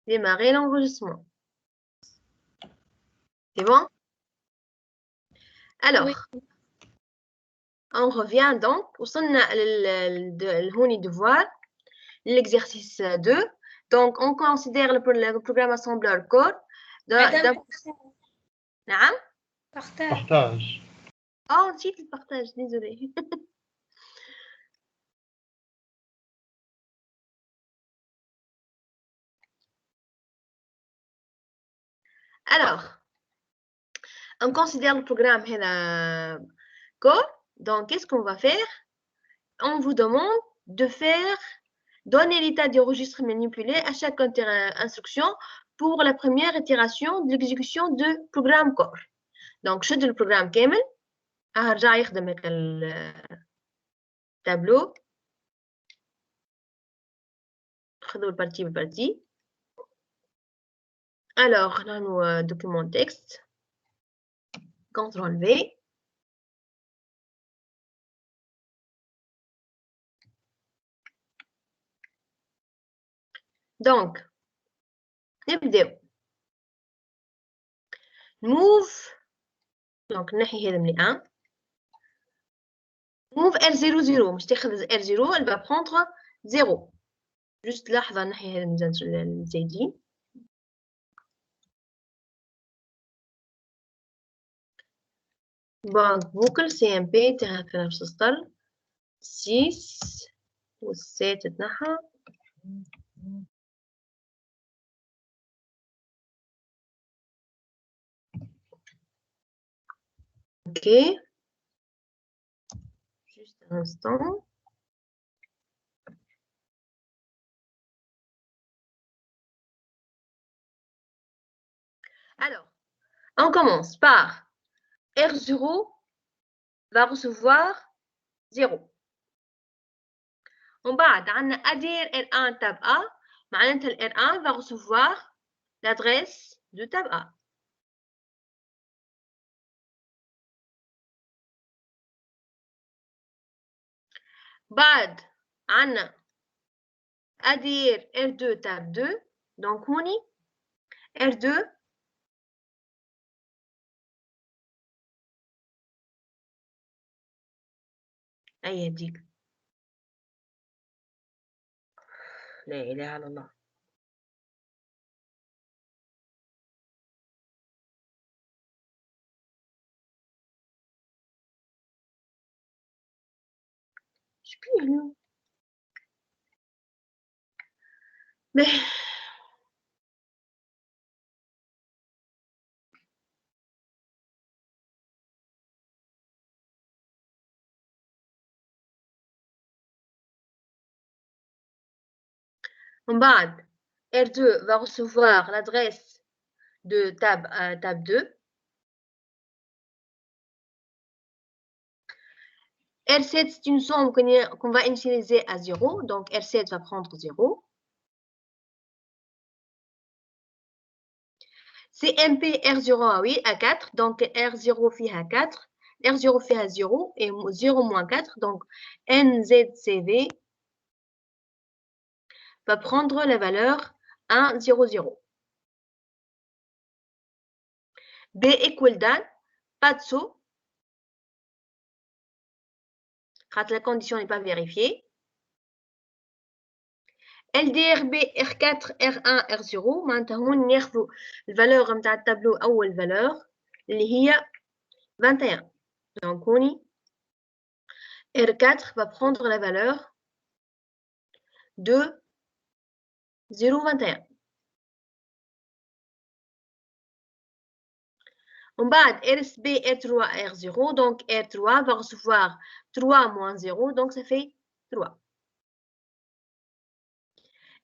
Démarrer l'enregistrement. C'est bon? Alors, oui. On revient donc. وصلنا لهوني devoir, l'exercice 2. Donc, on considère le programme assembleur core. Madame, نعم؟ partage. Oh, نسيت البارتاج, désolé. Alors, on considère le programme core. Donc, qu'est-ce qu'on va faire? On vous demande de donner l'état du registre manipulé à chaque instruction pour la première itération de l'exécution du programme core. Donc, je donne le programme كامل. هرجع يخدم هكا التابلو. خذوا البارتي بالبارتي. Alors, nous document texte. CTRL V. Donc, نبداو. Move. Donc, نحي هذا من 1. Move R00. مش تاخذ R0, elle va prendre 0. Juste لحظة نحي هذا الميزان الزايدين. Banque boucle CMP في نفس السطر 6 والسات تنحى. Ok. Juste un instant. Alors, on commence par R0 va recevoir 0. En bas, on a adhère R1 tab A. Maintenant, le R1 va recevoir l'adresse de tab A. بعد عنا adhère R2 tab 2. Donc, on y R2 أي هديك. لا إله إلا الله. شبيه اليوم؟ En bas, R2 va recevoir l'adresse de tab 2. R7, c'est une somme qu'on va initialiser à 0. Donc, R7 va prendre 0. CMP R0, oui, à 4. Donc, R0 fait à 4. R0 fait à 0 et 0 moins 4. Donc, NZCV va prendre la valeur 1, 0, 0. B equal than, pas de saut. Quand la condition n'est pas vérifiée. LDRB R4 R1 R0 معناتها هون ياخذوا الفالور نتاع التابلو أول فالور اللي هي 21. Donc هوني R4 va prendre la valeur de 0,21. En bas, RSB R3 R0, donc R3 va recevoir 3 moins 0, donc ça fait 3.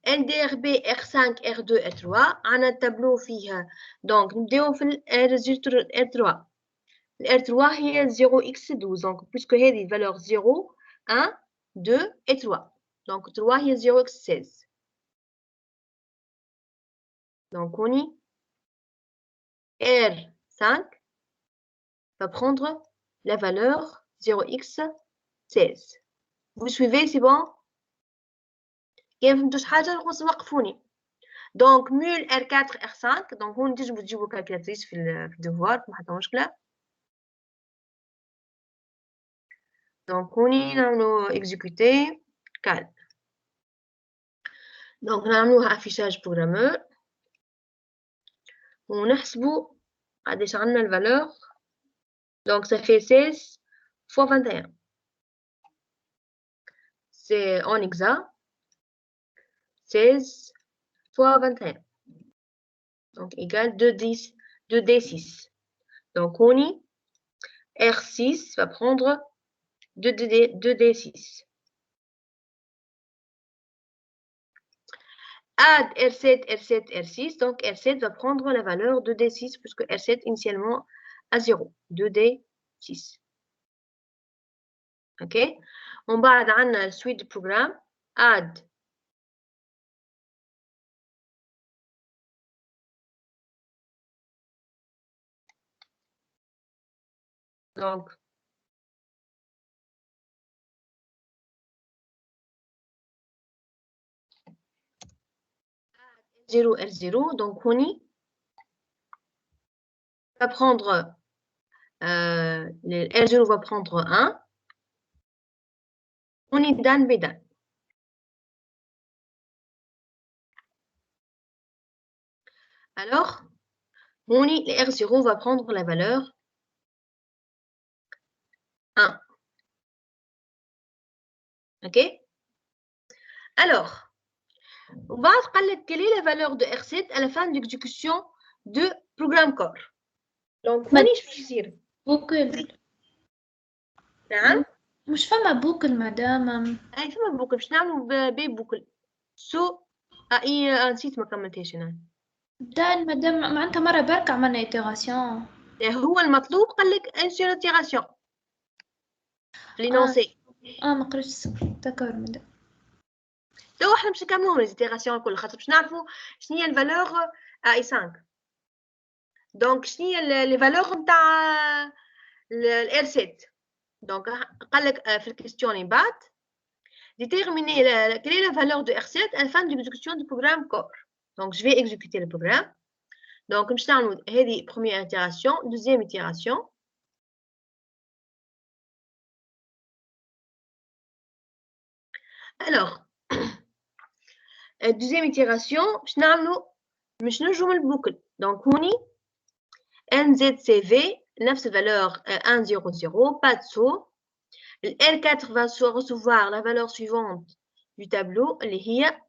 LDRB R5 R2 R3 on a un tableau فيها donc نبداو في الريزلت R3. R3 هي 0x12 donc puisque هذه valeur 0 1 2 et 3 donc 3 هي 0x16 donc on y R5 va prendre la valeur 0x16. Vous suivez, c'est bon؟ كان فهمتوش حاجة وقفوني. Donc, mul R4, R5. Donc, on dit que vous avez calculatrice في الdevoir, ما حتى مشكلة. Donc, on y a exécuté cal. Donc, on a affichage programmeur. On a la valeur. Donc, ça fait 16 fois 21. C'est en hexa. 16 fois 21. Donc, égale 2D6. Donc, on y R6 va prendre 2D6. Add R7, R7, R6. Donc, R7 va prendre la valeur de D6 puisque R7 initialement à 0. 2D6. OK. On va à la suite du programme. Add. Donc, 0, R0. Donc, on y va prendre, R0 va prendre 1. On y donne bédan. Alors, on y, R0 va prendre la valeur 1. OK? Alors, on va regarder quelle est la valeur de R7 à la fin de l'exécution de programme core. Donc, on y va بوكل. نعم. مش فما بوكل مدام. اي فما بوكل باش نعملوا بوكل سو اي نسيت ما كملتهاش انا. دان مدام معناتها مرة بركة عملنا ايتيغاسيون. هو المطلوب قال لك انسير ايتيغاسيون لينونسي. ما قريتش داكور مدام. تو احنا باش نكملوا ليزيتيغاسيون الكل خاطر باش نعرفوا شنو هي الفالور اي 5. دونك شنو هي لي فالور نتاع الار 7. دونك قال لك في الكيستيون اللي بعد déterminer quelle est la valeur de R7 à la fin de l'exécution du programme core. Donc, je vais exécuter le programme. Donc, je vais la première itération, deuxième itération. Alors, deuxième itération, je vais jouer le boucle. Donc, on y NZCV, 9 valeur 1, 0, 0, pas de saut. Le L4 va recevoir la valeur suivante du tableau, les HIA.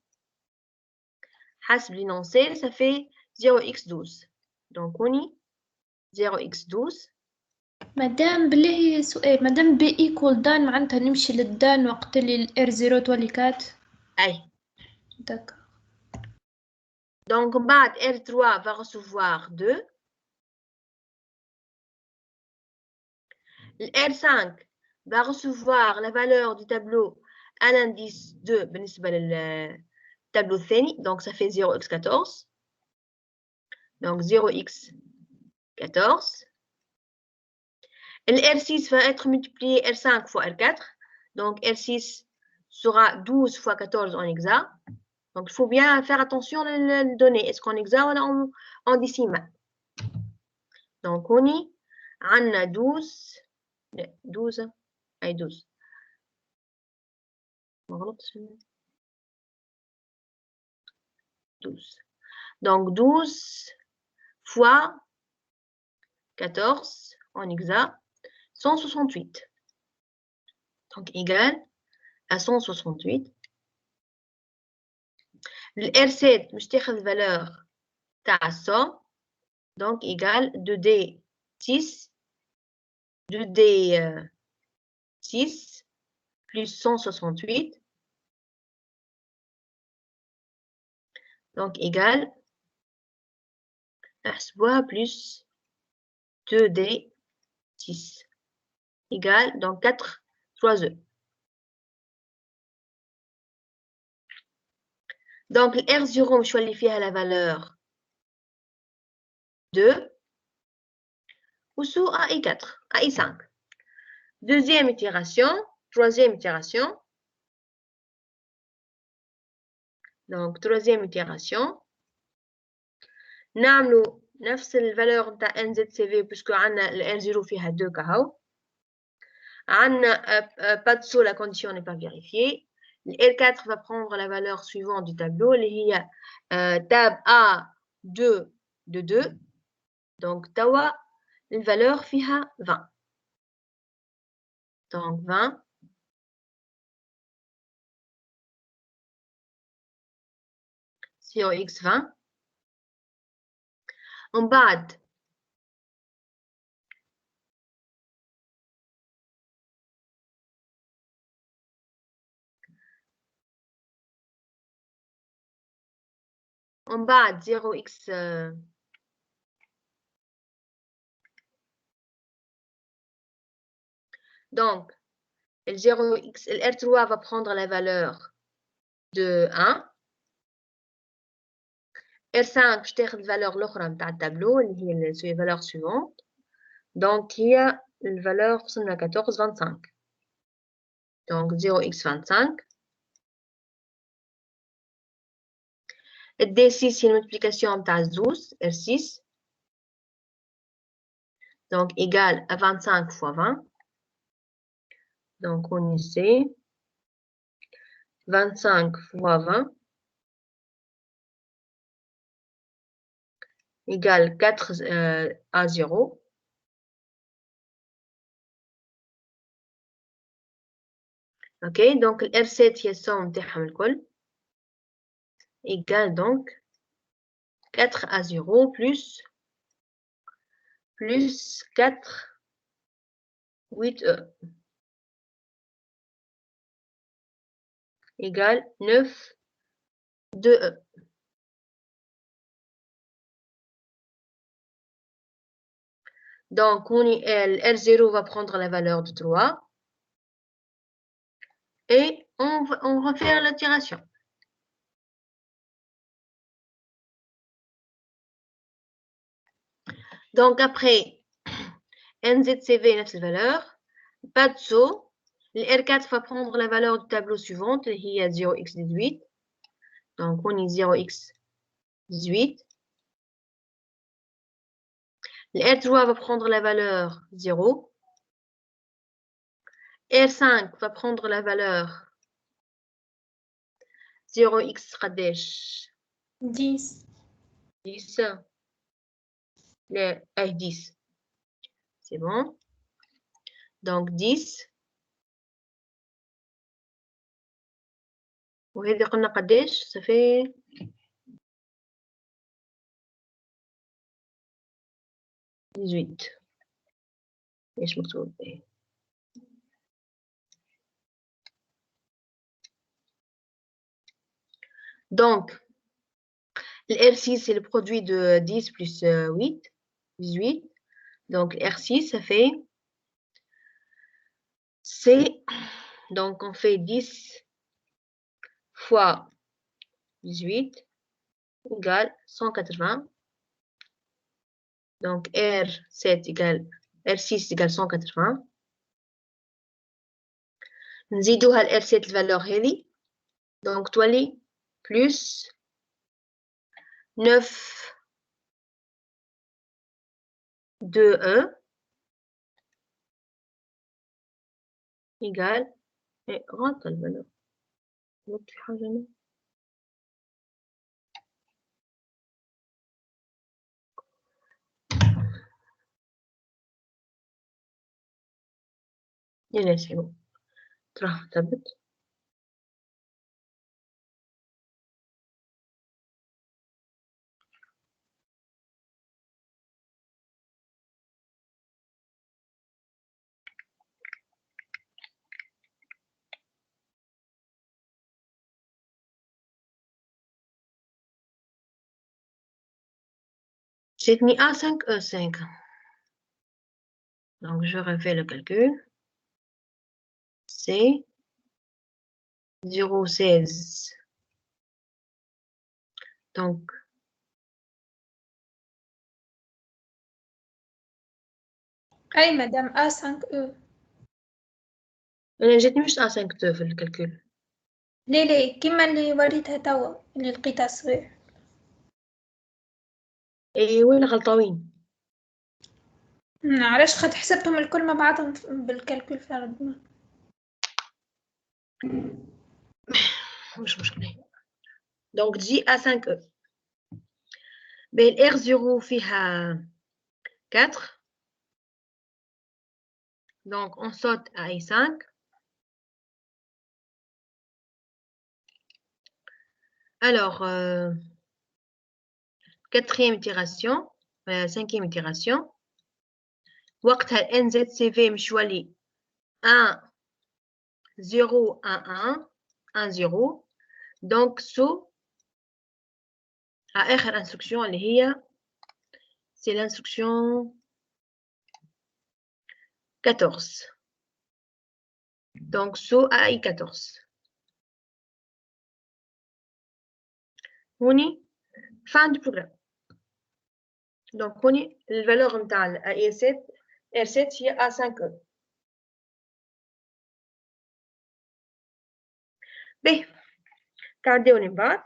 حسب l'énoncé, ça fait 0x12. Donc, on y 0x12. مدام بالله سؤال مدام بي ايكول دان معناتها نمشي للدان وقت اللي الار 0 تولي كات. اي داكور. Donc, بعد R3 va recevoir 2. Le R5 va recevoir la valeur du tableau à l'indice 2 بالنسبة للtableau الثاني. Donc, ça fait 0x14. Donc, 0x14. Le R6 va être multiplié R5 fois R4. Donc, R6 sera 12 fois 14 en hexa. Donc, il faut bien faire attention aux données. Est-ce qu'en hexa ou en décimal? Donc, on y a 12. 12. Allez, 12. 12. Donc, 12 fois 14 en hexa, 168. Donc, égal à 168. Le R7, je t'ai la valeur à 100. Donc, égal 2D6. 2D6 plus 168. Donc, égal plus 2D6. Égal, donc 4, 3E. Donc, le R0, je choisis à la valeur 2. Ou sous AI4, AI5. Deuxième itération, troisième itération. Donc, troisième itération. نعملوا نفس الفالور نتاع NZCV puisque عندنا ال R0 فيها 2 كهو. عندنا pas de saut, la condition n'est pas vérifiée. Le R4 va prendre la valeur suivante du tableau, اللي هي tab A2 de 2. Donc توا الفالور فيها 20. Donc 20. Sur X20. En bas, en bas 0x donc le 0x le R3 va prendre la valeur de 1. R5 je تاخذ الفالور الأخرى نتاع التابلو اللي هي الفالور suivante. Donc هي الفالور وصلنا 14.25. Donc 0x25. Le D6 c'est une multiplication نتاع الزوز R6. Donc égal à 25 fois 20. Donc on y sait 25 fois 20 égale 4 à 0. Ok, donc le R7 هي السوم نتاعهم الكل égale donc 4 à 0 plus 4 8E égale 9 2E. Donc le R0 va prendre la valeur de 3 et on va faire la tiration. Donc après NZCV نفس valeur, pas de saut. Le R4 va prendre la valeur du tableau suivante, il y a 0x18. Donc on est 0x18. Le R3 va prendre la valeur 0. R5 va prendre la valeur 0x قداش 10 10 لا 10 c'est bon. Donc 10 وهذه قلنا قداش ça fait 18 ايش مكتوب ايه. Donc le R6 c'est le produit de 10 plus 8 18. Donc R6 ça fait c'est donc on fait 10 fois 18 égale 180. Donc R7 égale R6 égale 180. نزيدوها ال R7 الفالور هذه donc تولي plus 9 2E égale غلط الفالور غلط في حاجة هنا. يلا سيبو تروح ثبت. J'ai mis A5, E5. Donc, je refais le calcul. C'est 0,16. Donc, أي مدام A5E. أنا جاتني مش A5 في الكالكول. ليه كيما اللي وريتها توا اللي لقيتها صغير. ايه وين غلطوين؟ علاش خد حسبتهم الكل مع بعضهم بالكالكول فرد؟ مش مشكلة. دونك تجي à 5 e. بين R0 فيها 4. Donc on saute à I5. Alors, quatrième itération, cinquième itération. وقتها NZCV مشوالي 1 0 1 1 1 0. Donc saut à آخر instruction اللي هي c'est l'instruction 14. Donc saut à I14. هوني fin du programme. Donc هوني الفالور نتاع R7 هي A5E. باهي قاعدين من بعد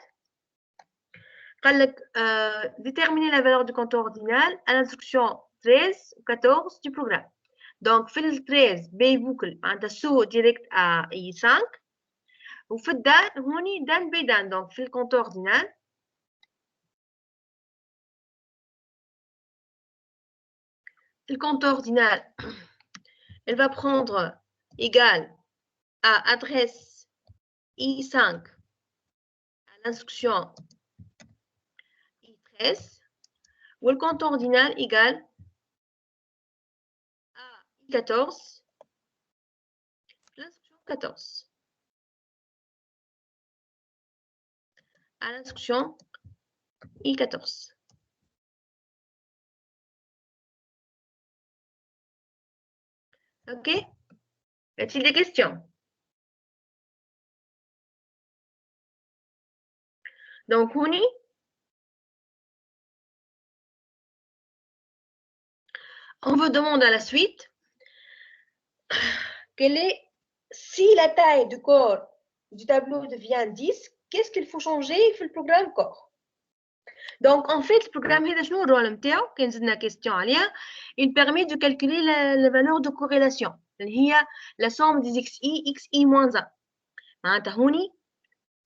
قال لك déterminer la valeur du compteur ordinal à l'instruction 13 ou 14 du programme. Donc في ال 13 بي بوكل معناتها سو ديريكت à I5 وفي الدان هوني دان بي دان. donc في الكونتور اوردينال le compteur ordinal, elle va prendre égal à adresse I5 à l'instruction I13 ou le compteur ordinal égal à I14 l'instruction 14 à l'instruction I14. Ok? Y a-t-il des questions? Donc, on vous demande à la suite si la taille du corps du tableau devient 10, qu'est-ce qu'il faut changer في البروغرام corps. Donc, en fait, le programme هذا شنو الرول نتاعو كان زدنا question عليها. Il permet de calculer la valeur de corrélation اللي هي la somme des xi moins 1. معناتها هوني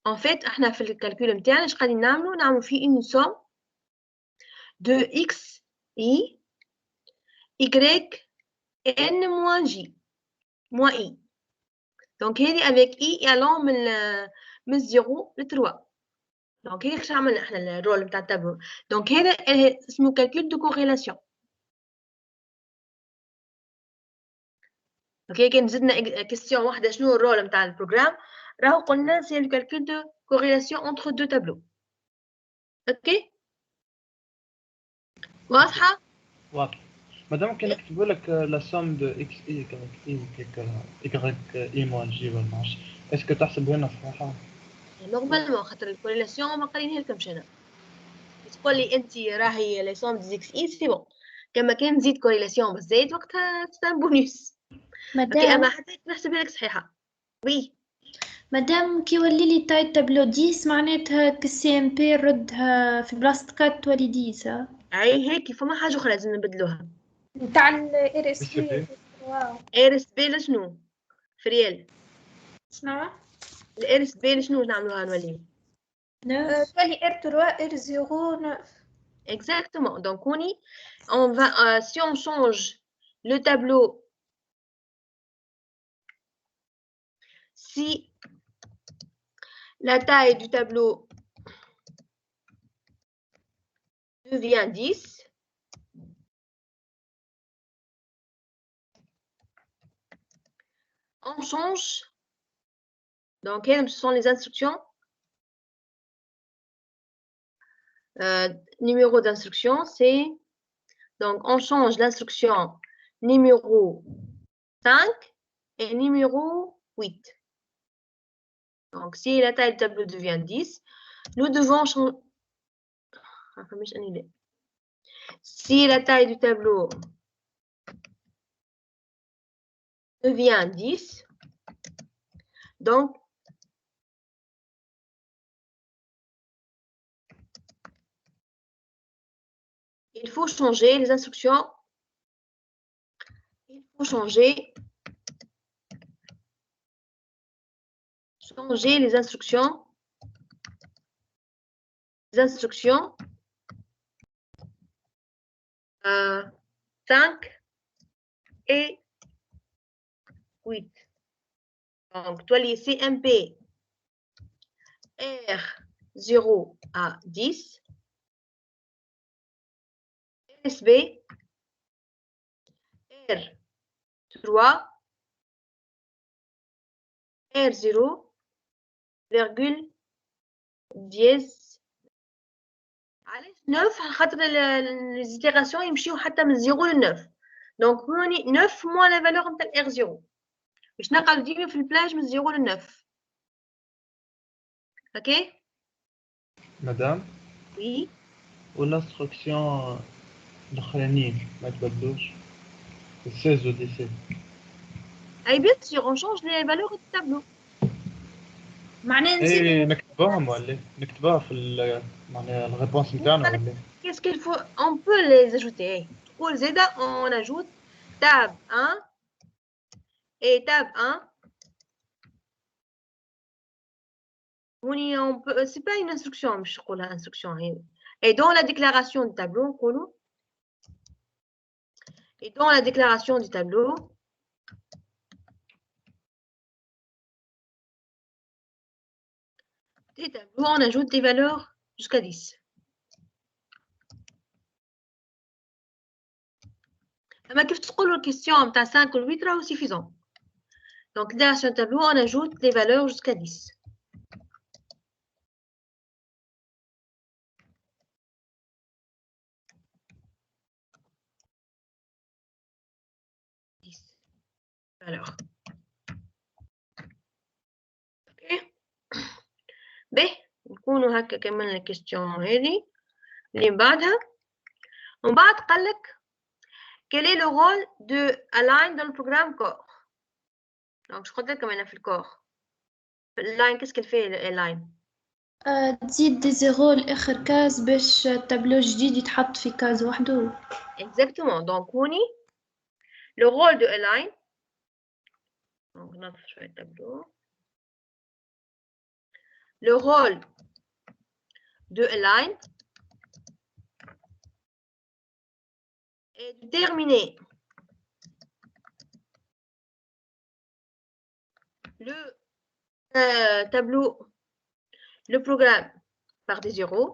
en fait احنا في الكالكول نتاعنا اش قاعدين نعملوا فيه une somme de xi y n moins j moins i. Donc هذه avec i allant من 0 ل 3. دونك هيك شو عملنا احنا الرول نتاع التابلو. دونك هذا اسمه كالكول دو كوريلاسيون. اوكي كان زدنا كيستيون واحده شنو الرول نتاع البروغرام راهو قلنا سي لو كالكول دو كوريلاسيون انتر دو تابلو. اوكي واضحه؟ واضح. مادام ممكن نكتبوا لك لا سوم دو اكس اي اي موان جي ولا ماعرفش اسكو تحسب هنا صحيحه؟ نورمالمون خاطر الكوريلاسيون ما قايلينها لكمش انا. تقول لي انت راهي لي سوم دي اكس اي سي بون. كما كان نزيد كوريلاسيون بالزايد وقتها تستان بونيس. اوكي اما حتى نحسبها لك صحيحه. وي مادام كي يولي لي تاي تابلو 10 معناتها كسي ام بي نردها في بلاصه كات تولي 10. اي هيك فما حاجه اخرى لازم نبدلوها نتاع الار اس بي. واو ار اس بي لشنو في ريال شنو الار اس بي لشنو نعملوها نولي تولي ار 3 ار 0 9. exactement. Donc on va si on change le tableau, si la taille du tableau devient 10, on change. Donc ce sont les instructions. Numéro d'instruction, c'est donc on change l'instruction numéro 5 et numéro 8. Donc si la taille du tableau devient 10, nous devons changer. Si la taille du tableau devient 10, donc il faut changer les instructions. Il faut changer les instructions. Les instructions 5 et 8. Donc, toi, les CMP R0 à 10. SB R3 R0 virgule 10. علاش 9 خاطر ليزيتيراسيون يمشيو حتى من 0 ل 9. دونك هوني 9 موان لا فالور نتاع ار 0 باش نقعد ديما في البلاج من 0 ل 9. اوكي مدام وي والانستركسيون الاخرانيين ما تبدلوش 16 و 17. اي بيان سور اون شونج لي فالور دو تابلو. معناه نزيد ايه نكتبوهم ولا نكتبوها في معناها الريبونس نتاعنا ولا Qu'est-ce qu'il faut? On peut les ajouter. Pour Zeda, on ajoute tab 1 et tab 1. On peut, c'est pas une instruction, je crois, l'instruction. Et dans la déclaration du tableau, et dans la déclaration du tableau, des tableaux, on ajoute des valeurs jusqu'à 10. Mais qu'est-ce que la question de 5 ou 8 est suffisant. Donc, dans ce tableau, on ajoute des valeurs jusqu'à 10. Alors, ok. B, نكونوا هكا كملنا الكيستيون هذه اللي بعدها. ومن بعد قال لك quel est le rôle de align dans le programme corps. Donc je crois كمان في الكور align qu'est-ce qu'elle fait align. تزيد دي زيرو لآخر كاز باش تابلو جديد يتحط في كاز وحده. Exactement. Donc هوني le rôle de align. Donc نطفي شوية التابلو. Le rôle de align est de déterminer le tableau, le programme par des zéros.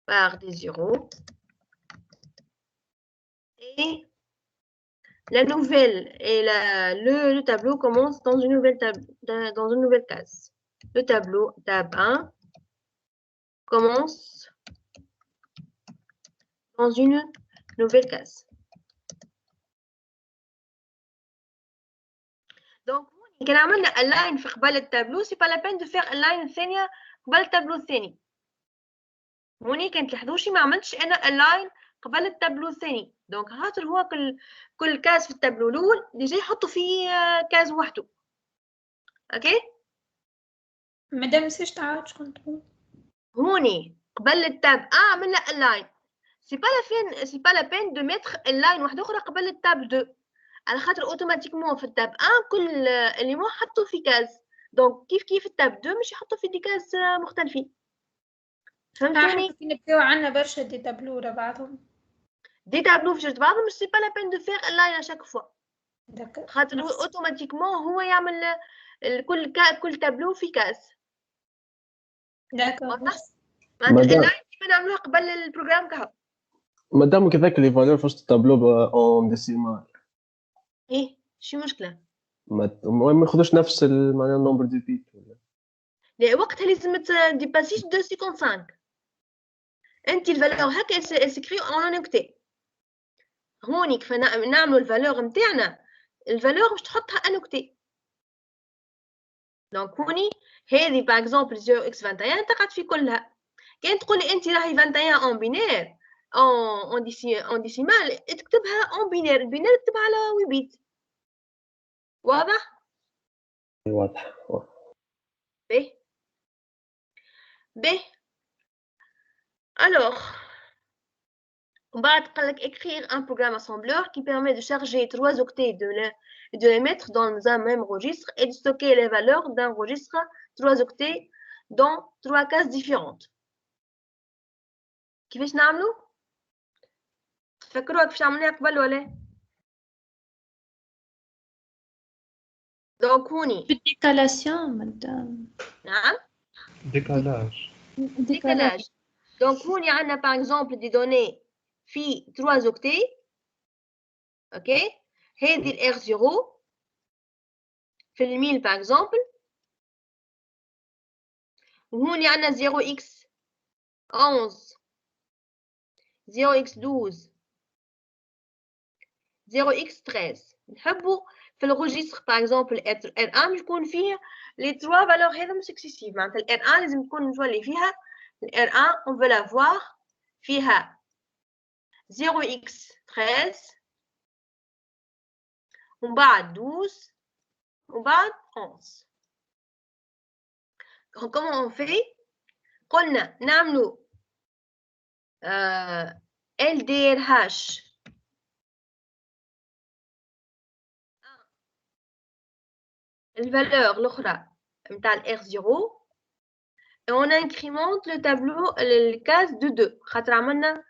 Par des zéros. Et la nouvelle et le tableau commence dans une nouvelle case. Le tableau tab 1 commence dans une nouvelle case. Donc, كان عملنا align في قبل التابلو c'est pas la peine de faire align الثانية قبل التابلو الثاني. هوني كانت تلاحظوش ما عملتش انا align قبل التابلو الثاني. دونك خاطر هو كل كاز في التابلو الاول ديجا يحطوا فيه كاز وحده. اوكي مادام نسيش تعاود شكون تقول هوني قبل التاب عملنا align سي با لا بين دو ميتر اللاين واحده اخرى قبل التاب 2 على خاطر اوتوماتيكمون في التاب 1 كل اليمون حطوا في كاز. دونك كيف التاب 2 مش يحطوا في دي كاز مختلفين. فهمتوني؟ كي نبداو عندنا برشا دي تابلو ورا بعضهم. دي تابلو في جوج بعضهم مش سي با لا بين دو فيغ اللاين اشاك فوا. خاطر اوتوماتيكمون هو يعمل كل تابلو في كاز. داكور معناتها اللاين كيما نعملوها قبل البروغرام كهو. مادام كذاك لي فالور فاش تابلو اون ديسيمال ايه شو مشكله؟ ما ياخذوش نفس معناها النومبر دي بيت لا وقتها لازم ما تديباسيش 255. انت الفالور هكا اسكري اون انوكتي. هوني كيف نعملوا الفالور نتاعنا الفالور باش تحطها انوكتي. دونك هوني هذه باغ اكزومبل 0 اكس 21 تقعد في كلها. كان تقولي انت راهي 21 اون بينير اون ديسيمال تكتبها اون بينير. البينير تكتبها على 8 بيت. واضح؟ واضح. باهي B. Alors, on va écrire un programme assembleur qui permet de charger 3 octets et de les mettre dans un même registre et de stocker les valeurs d'un registre 3 octets dans 3 cases différentes. كيفاش نعملوا؟ تفكروا كيفاش عملناها قبل ولا؟ Donc هوني بالديكالاسيون مدام. نعم décalage. Donc هوني عندنا par exemple des données في 3 octets. OK. هذه ال R0 في الميل par exemple. وهوني عندنا 0x11 0x12 0x13. نحبوا في الريجستر par exemple R1 يكون فيه les 3 valeurs هذم successives. معناتها ال R1 لازم تكون نولي فيها ال R1 on veut la voir فيها 0x13 ومن بعد 12 ومن بعد 11. comment on fait؟ قلنا نعملوا LDRH الvaleur الأخرى متاع ال R0 et on incrémente le tableau les cases de 2 خاطر عملنا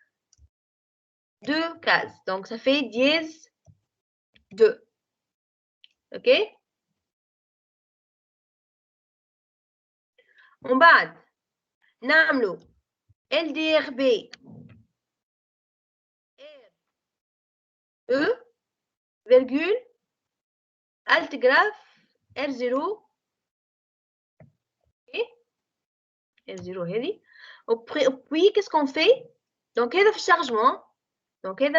2 cases donc ça fait dièse 2. OK. ومن بعد نعملوا LDRB E virgule altgraphe R0 et R0 هذه. puis qu'est-ce qu'on fait؟ donc هذا في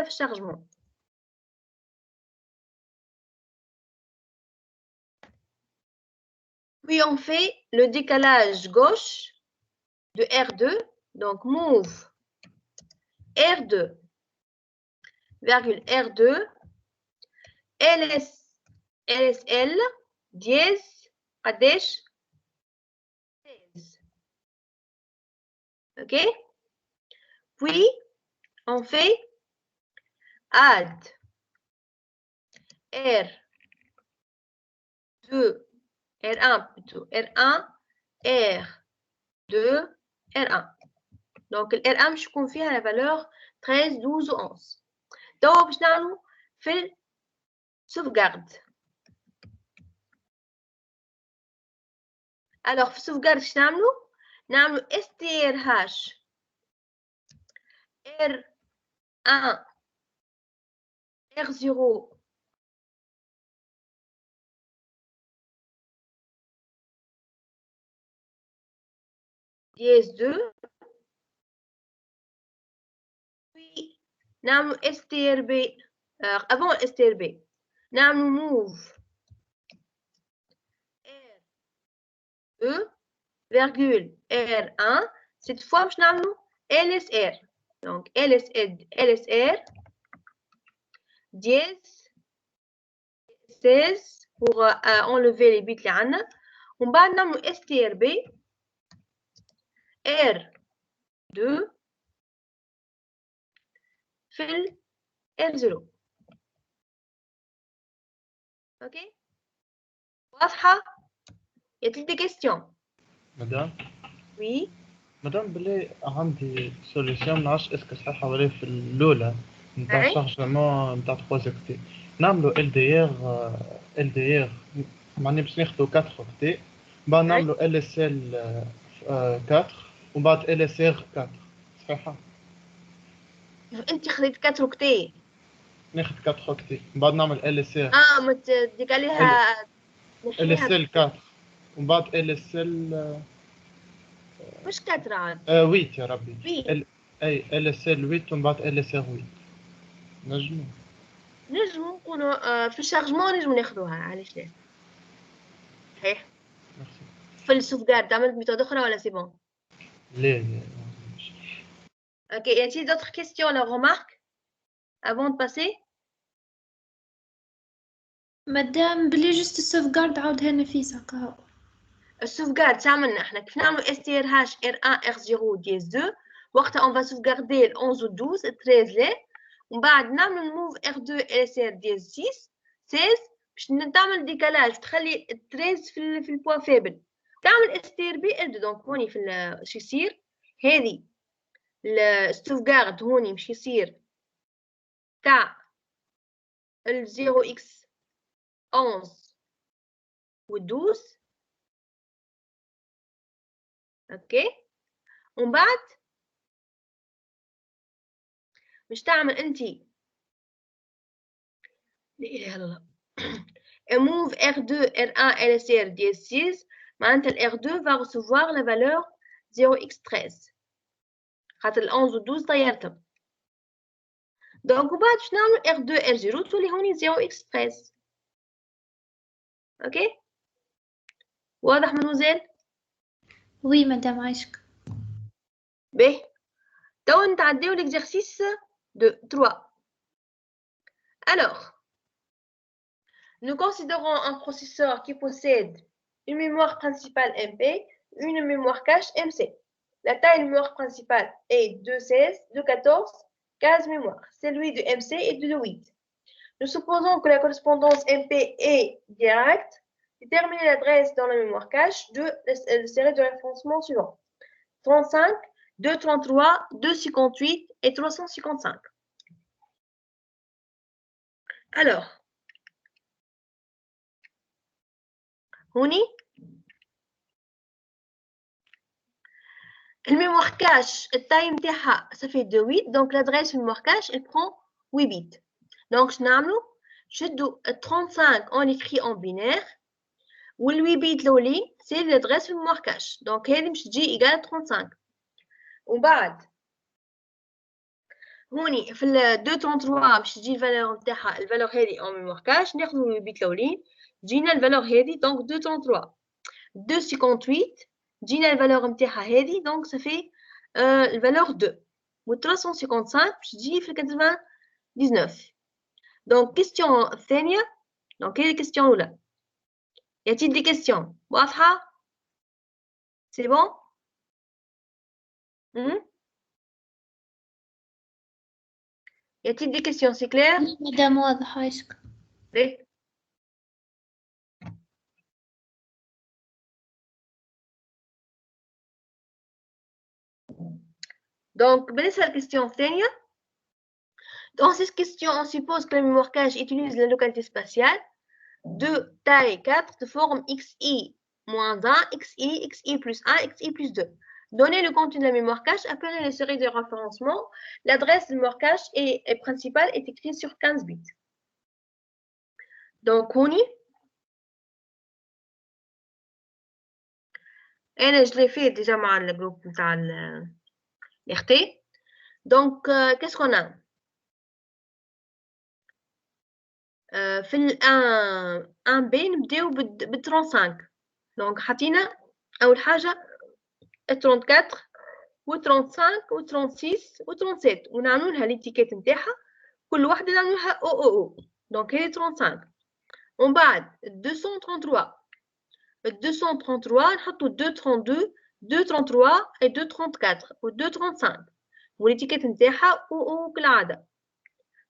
الشارجمون. puis on fait le décalage gauche de R2 donc move R2 virgule R2 LSL dièse قداش 16. OK. puis on fait add R2 R1 plutôt R1 R2 R1 donc ال R1 باش يكون فيها la valeur 13 12 و 11. توا باش نعملوا في sauvegarde. alors في sauvegarde باش نعملوا strh R1 R0 dièse 2 puis نعملوا strb avant strb نعملوا move R2 virgule R1 cette fois باش نعملوا LSR donc LSR dièse 16 pour enlever les bits اللي عندنا ومن بعد نعملوا strb R2 في ال R0. OK. واضحة؟ y a-t-il des questions؟ مدام oui. مدام بلي عندي سوليسيون ما نعرفش اسكو صحيحه ولا في الاولى نتاع شارجمون نتاع 3 اوكتي نعملوا LDR معني باش ناخذوا 4 اوكتي بعد نعملوا LSL 4 ومن بعد LSR 4 صحيحه؟ انت خذيت 4 اوكتي ناخذ 4 اوكتي من بعد نعمل LSR متديك عليها LSL 4 ومن بعد LSL مش 4 عاد 8 يا ربي اي LSL 8 ومن بعد LSR 8 نجموا نكونوا في الشارجمون نجموا ناخذوها علاش لا صحيح. في السوفغارد عملت ميثود اخرى ولا سي بون؟ لا OK, y a-t-il d'autres questions, la remarque avant de passer? مدام بلي جست السوفغارد عاودها نفيسة كهو. السوفجارد شو عملنا احنا؟ كيف نعملوا str h r1 r0 ديز 2 وقتها on va sauvegarder ال 11 و 12 ال 13 لا ومن بعد نعمل الموف r2 lsr ديز 6 16 باش تعمل ديكالاج تخلي ال 13 في البوان فيبل تعمل str b l2 دونك هوني في شو يصير هذه السوفجارد هوني مش يصير تاع ال 0x 11 و 12 اوكي ومن بعد مش تعمل انت لا اله الا الله move R2 R1 LSR dièse 6 معناتها ال R2 va recevoir la valeur 0x13 خاطر ال 11 و 12 طيرتهم دونك وبعد باش نعملو R2 R0 تولي هوني 0x13 اوكي واضح مدموزيل؟ وي مدام عايشك. باهي توا نتعداو l'exercice de 3. Alors, nous considérons un processeur qui possède une mémoire principale MP, une mémoire cache MC. La taille de mémoire principale est de 16, de 14, 15 mémoires. Celui de MC est de 8. Nous supposons que la correspondance MP est directe. Déterminez l'adresse dans la mémoire cache de la série de référencement suivant. 35, 233, 258 et 355. Alors, هوني الميموار كاش التايم نتاعها ça fait de 8 donc l'adresse في الميموار كاش elle prend 8 bits. Donc شنو نعملو نشدو 35 on écrit en binaire وال 8 bits الاولين c'est l'adresse في الميموار كاش donc هذه باش تجي égal 35 ومن بعد هوني في ال 233 باش تجي الفالور نتاعها الفالور هذه en mémoire cache ناخذو ال 8 bits الاولين تجينا الفالور هذه donc 233 258 جينا الفالور نتاعها هذه دونك صافي الفالور 2 و 355 باش تجي في 99 دونك كيستيون الثانيه دونك هذه الكيستيون الاولى ياتي دي كيستيون واضحه سي بون ياتي دي كيستيون سي كلير مدام واضح عايشك. Donc, بالنسبة للكيستيون الثانية dans cette question on suppose que la mémoire cache utilise la localité spatiale de taille 4 de forme xi moins 1, xi, xi plus 1, xi plus 2. Donner le contenu de la mémoire cache, appeler les séries de référencement. L'adresse de mémoire cache principale est écrite sur 15 bits. Donc, on y. Et je l'ai fait déjà dans le groupe de l'RT. Donc, qu'est-ce qu'on a? في ال 1B نبداو بال 35 دونك حطينا أول حاجة 34 و 35 و 36 و 37 ونعملو لها ليتيكيت نتاعها كل وحدة نعملو لها او دونك هذه 35 ومن بعد 233 233 نحطو 232 233 و 234 و 235 والليتيكيت نتاعها او كالعادة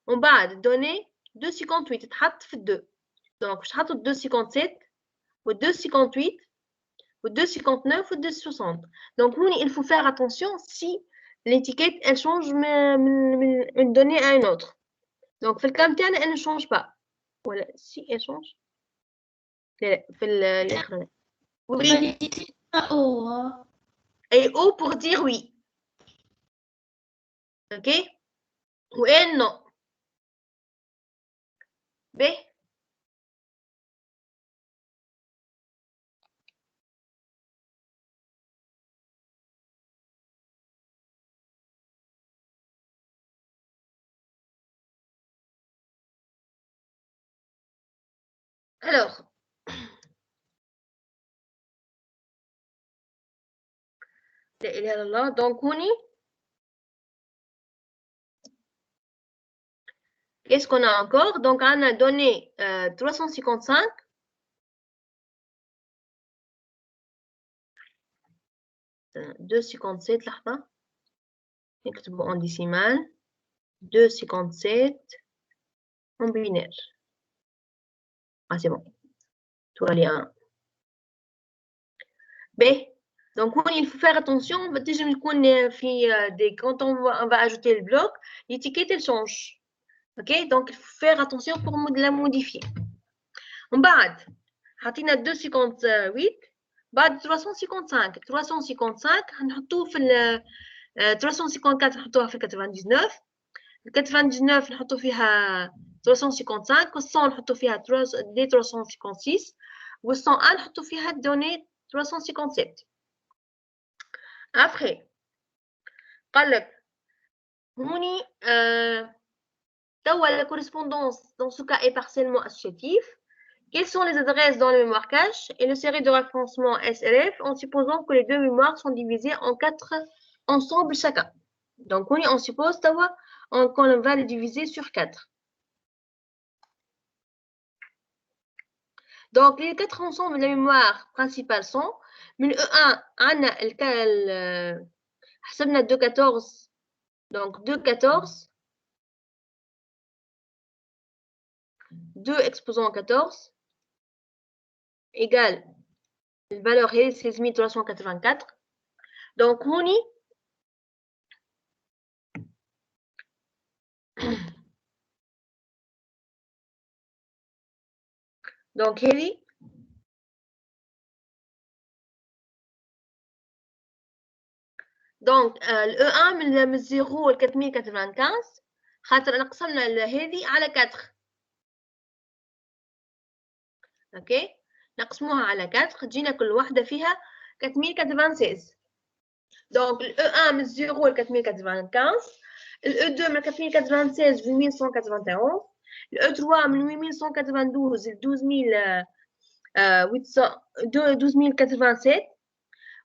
ومن بعد دوني 258 تحط في 2 دونك باش نحطو 257 و 258 و 259 و 260 دونك هوني il faut faire attention si l'étiquette elle change من donnée à une autre donc في الكلام تاعنا elle ne change pas ولا si elle change لا في الاخراني oui et O pour dire oui ok ou elle non B. Alors, donc on y. Qu'est-ce qu'on a encore? Donc, on a donné 355 2,57 لحظة نكتبه en décimal 2,57 en binaire. Ah c'est bon. Tout va bien. B. Donc il faut faire attention. Quand on va ajouter le bloc, l'étiquette elle change. Ok, donc il faut faire attention pour la modifier. On بعد حطينا 2,58 بعد 355 هنحطوه في 354 نحطوها في 99 99 نحطو فيها 355 و100 نحطو فيها دي 356 و101 نحطو فيها دوني 357. Après قالك هوني توا la correspondance dans ce cas est partiellement associative. Quelles sont les adresses dans le mémoire cache et le série de référencement SRF en supposant que les deux mémoires sont divisées en 4 ensembles chacun. Donc on suppose qu'on va le diviser sur 4. Donc les 4 ensembles de la mémoire principale sont من E1 عندنا حسبنا 214 donc 214 2 exposant 14 égale la valeur est 16384. Donc هوني donc هذه donc ال E1 من 0 ل 4095 خاطر انا قسمنا هذه على 4. اوكي نقسموها على 4 تجينا كل واحده فيها 4096. دونك ال E1 من 0 ل 4095 ال E2 من 4096 ل 1191 ال E3 من 1192 ل 12887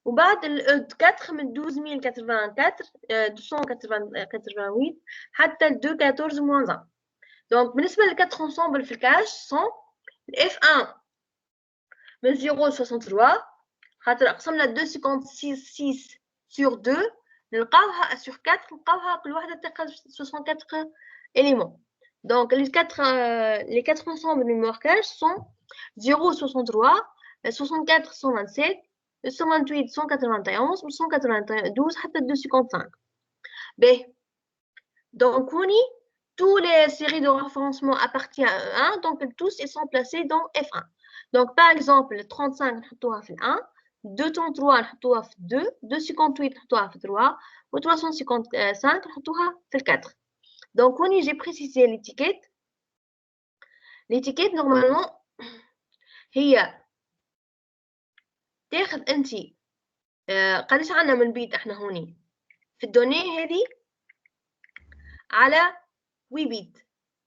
وبعد ال E4 من 20084 حتى ال 214-1. دونك بالنسبه لل 4 ensembles في الكاش sont F1 من 0 63 خاطر قسمنا 256 sur 2 نلقاوها sur 4 نلقاوها كل واحدة تلقى 64 éléments. Donc les 4 ensembles de mémoire cache sont 0 63 64 127 128 191 192 حتى 255. B. Donc on y tous les séries de référencement appartiennent à 1, donc tous ils sont placés dans F1. Donc par exemple 35 نحطوها في 1 233 نحطوها في 2 258 نحطوها في 3 و 355 نحطوها في 4. Donc هوني j'ai précisé l'étiquette. L'étiquette normalement هي تاخذ انت قداش عندنا من بيت احنا هوني في الدوني هذه على 8 بيت.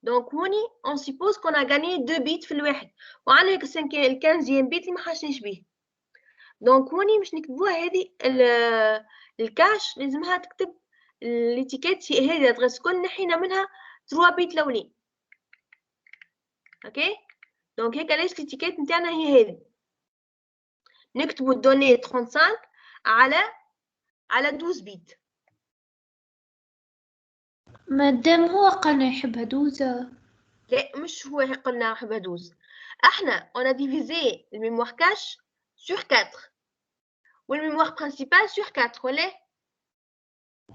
Donc هوني on suppose qu'on a gagné 2 بيت في الواحد وعندنا ال 15e بيت اللي ما حاشنيش بيه. دونك هوني باش نكتبوها هذه الكاش لازمها تكتب الاتيكيت هذه الادريس كل نحينا منها 3 بيت الاولين. اوكي دونك هيك علاش الاتيكيت نتاعنا هي هذه نكتبوا الدوني 35 على 12 بيت. مادام هو قالنا يحبها 12. لا مش هو قلنا يحبها 12 احنا on a divisé le mémoire cache sur 4 والميموار برينسيبال sur 4 ولا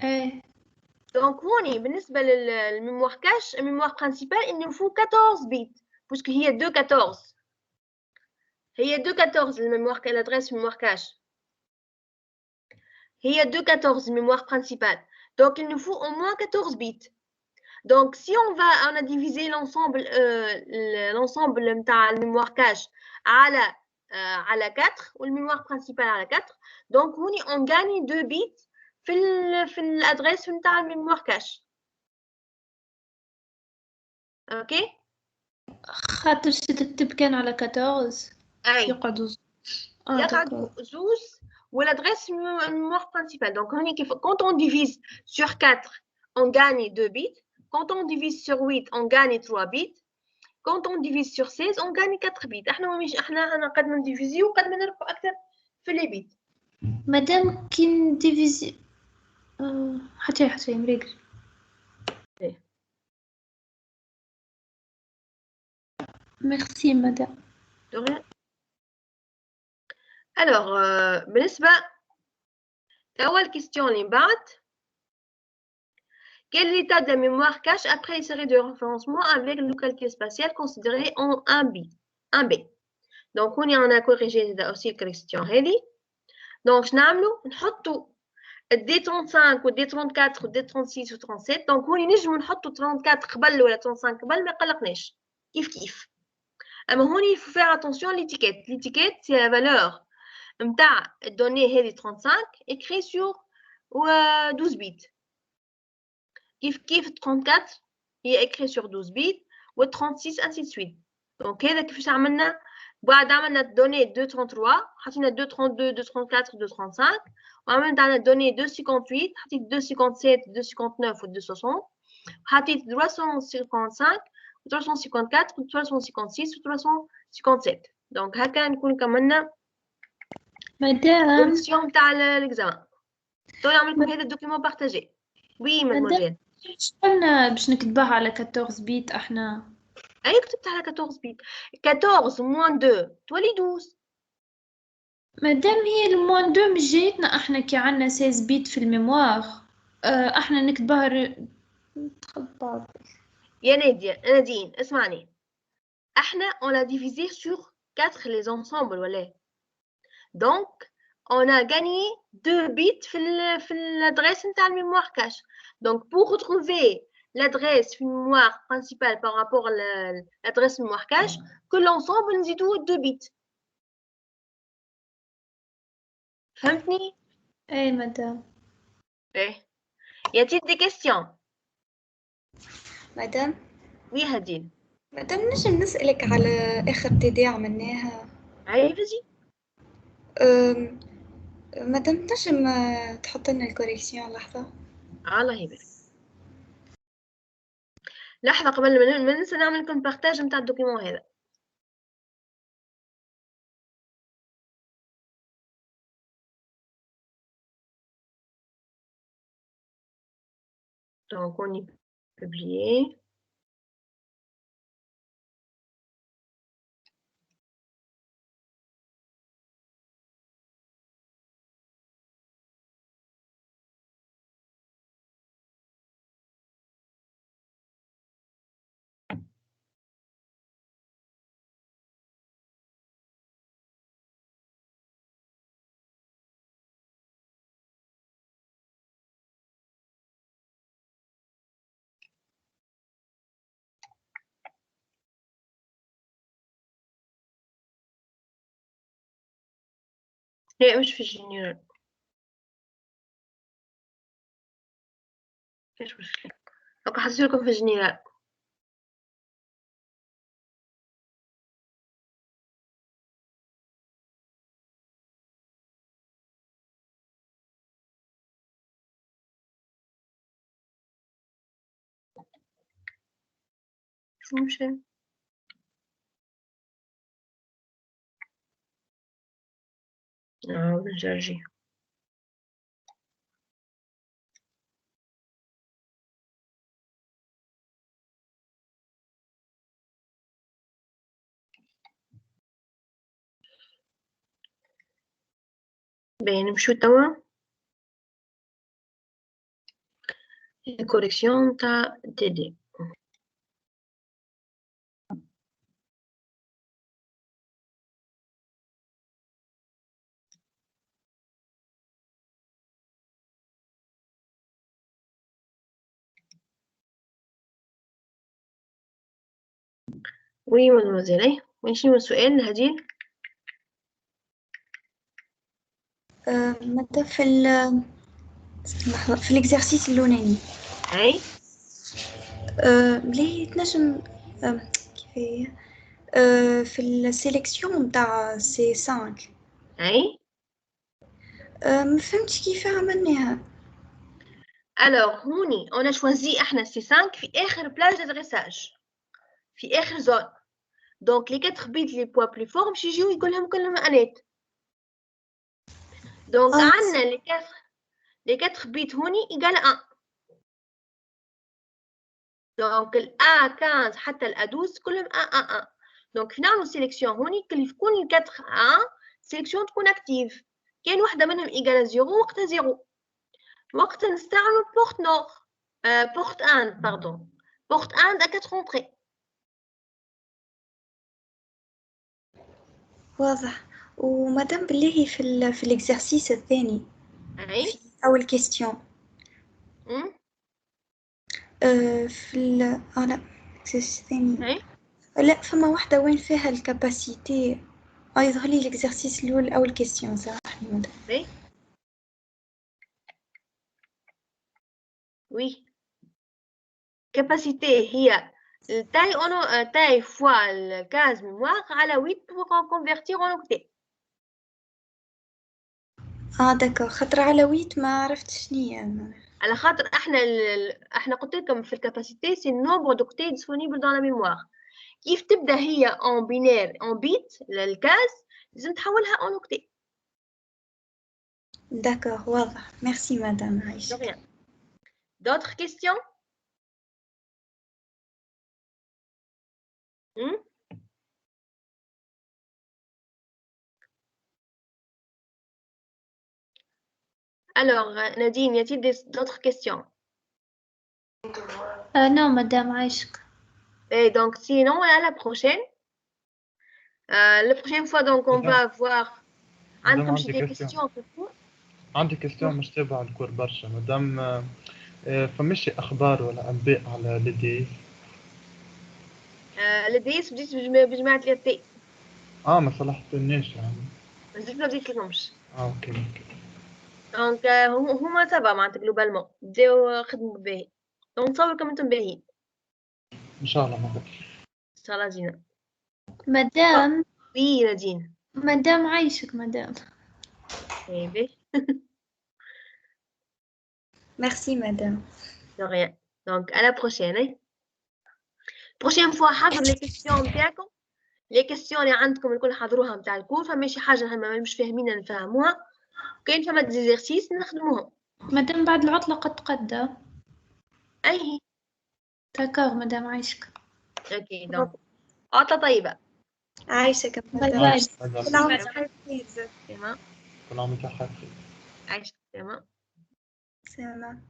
ايه دونك هوني بالنسبه للميموار كاش الميموار برينسيبال il nous faut 14 بيت باسكو هي 214 هي 214 الميموار l'adresse mémoire cache هي 214 الميموار برينسيبال donc il nous faut au moins 14 bits. Donc si on a divisé l'ensemble نتاع الميموار كاش على 4 والميموار برينسيبال على 4 donc هوني on gagne 2 bits في الادريس نتاع الميموار كاش. اوكي خاطر تكتب كان على 14 يقعدوا زوز والادريس mémoire principale. Donc quand on divise sur 4 on gagne 2 bits. Quand on divise sur 8 on gagne 3 bits. Quand on divise sur 16 on gagne 4 bits. احنا قد ما نديفيزيو وقد ما نربحوا اكثر في لي بيت. مادام كي نديفيزي حتى مريقل. ميرسي مدام. Alors, بالنسبة لأول question اللي من بعد. Quel est l'état de la mémoire cache après les séries de référencement avec le localité spatiale considérée en 1B. Donc, on a corrigé aussi la question. Donc, nous نحطوا D35 ou D34 ou D36 ou 37. Donc, on نجموا نحطوا 34 قبل ولا 35 قبل ما يقلقناش. كيف. أما هون il faut faire attention à l'étiquette. L'étiquette, c'est la valeur نتاع الدوني هذه 35 écrit sur 12 bits. كيف 34 هي écrit sur 12 bits و 36 ainsi de suite. Donc هذا كيفاش عملنا؟ بعد عملنا الدوني 233 حطينا 232 234 235 وعملنا الدوني 258 حطيت 257 259 و 260 حطيت 355 و 354 و 356 و 357. دونك هكا نكون كملنا مدام الكوريكسيون تاع الاكزامان. تو نعمل لكم هذا الدوكيمون بارطاجي. وي مادموزيل. قلنا باش نكتبها على 14 بيت احنا. اي كتبت على 14 بيت. 14 موان 2 تولي 12. مادام هي الموان 2 مش جايتنا احنا كي عنا 16 بيت في الميموار. احنا نكتبها يا نادين اسمعني. احنا on a divisé sur 4 les ensembles ولا. Donc on a gagné 2 bits في l'adresse نتاع الميموار cache. Donc pour retrouver l'adresse mémoire principale par rapport à l'adresse mémoire cache, que l'ensemble نزيدو 2 bits. فهمتني؟ اي مدام. ايه. Y a-t-il des questions؟ مدام. وي هدين. مدام نجم نسألك على آخر تيدي عملناها؟ أي فيزي. مدام نجم تحط لنا الكوريكسيون لحظة؟ الله يبارك. لحظة قبل ما ننسى نعمل لكم بارتاج نتاع الدوكيمون هذا. Donc on y publier. لا مش في الجنرال. ايش مشكلة؟ لو حطيت لكم في الجنرال. شو مشي؟ نرجع. باين نمشيو توا الكوريكسيون تاع تيدي. وي مادموزيل. وين شنو السؤال هدين؟ مدام في الاكزرسيس اللوناني. اي. ليه تنجم كيف هي؟ في السيليكسيون تاع سي 5. اي. ما فهمتش كيف عملناها. Alors هوني on a choisi احنا سي 5 في اخر بلاج دادريساج في اخر زون. دونك لي 4 بيت لي بوا بلو فور باش يجيو يقول لهم كلهم انات. دونك عندنا les 4 bits هوني égale 1. دونك ال A15 حتى ال A12 كلهم 1 1 1. دونك في نعملوا سيليكسيون هوني كل يكون ال 4 1 سيليكسيون تكون اكتيف. كاين وحده منهم égale 0 وقتها 0. وقتها نستعملوا بورت نور بورت 1 باردون. بورت 1 à 4 entrées. واضح. ومادام بالله في الاكزرسيس الثاني اي في اول كيستيون في لا الاكزرسيس الثاني اي لا فما واحدة وين فيها الكاباسيتي يظهر لي الاكزرسيس الأول أول كيستيون سامحني مادام. اي وي كاباسيتي هي taille fois le case mémoire على 8 pour convertir en octet. داكور خاطر على ويت ما عرفت شنية أنا. على خاطر احنا قلت لكم في الكاباسيتي سي النومبر دوكتي ديسپونيبل دون لا ميموار. كيف تبدا هي en بينير en بيت للكاز لازم تحولها en اوكتي. داكور واضح. ميرسي مدام عايشة. D'autres questions? Alors, Nadine, y a-t-il d'autres questions? Non, madame عايشك. Et donc, sinon, à la prochaine. La prochaine fois, donc, on va voir. عندكم des questions pour vous? عندي كيستيون مش تابعة الكور برشا مادام فماشي أخبار ولا أنباء على لدي. لديس بديت بجماعة اليتي. ما صلحتنيش يعني. ما بديت لهمش. اوكي. دونك هما تبع معناتها جلوبالمون بداو خدمة باهي. دونك نتصوركم انتم باهيين. ان شاء الله مدام. ان شاء الله زينة. مدام. وي نادين. مدام عايشك مدام. اي باهي. Merci madame. De rien. Donc à la prochaine. Prochaine fois حضروا les questions نتاعكم. les questions اللي عندكم الكل حضروها نتاع الكور فماشي حاجة ما مش فاهمينها نفهموها. كاين فما ديزيرسيس نخدموهم. مدام بعد العطلة قد أي داكور مدام عايشك. اوكي دونك عطلة طيبة. عايشك باي باي. كل عام وانت بخير. تمام. كل عام وانت بخير. عايشك تمام. سلام.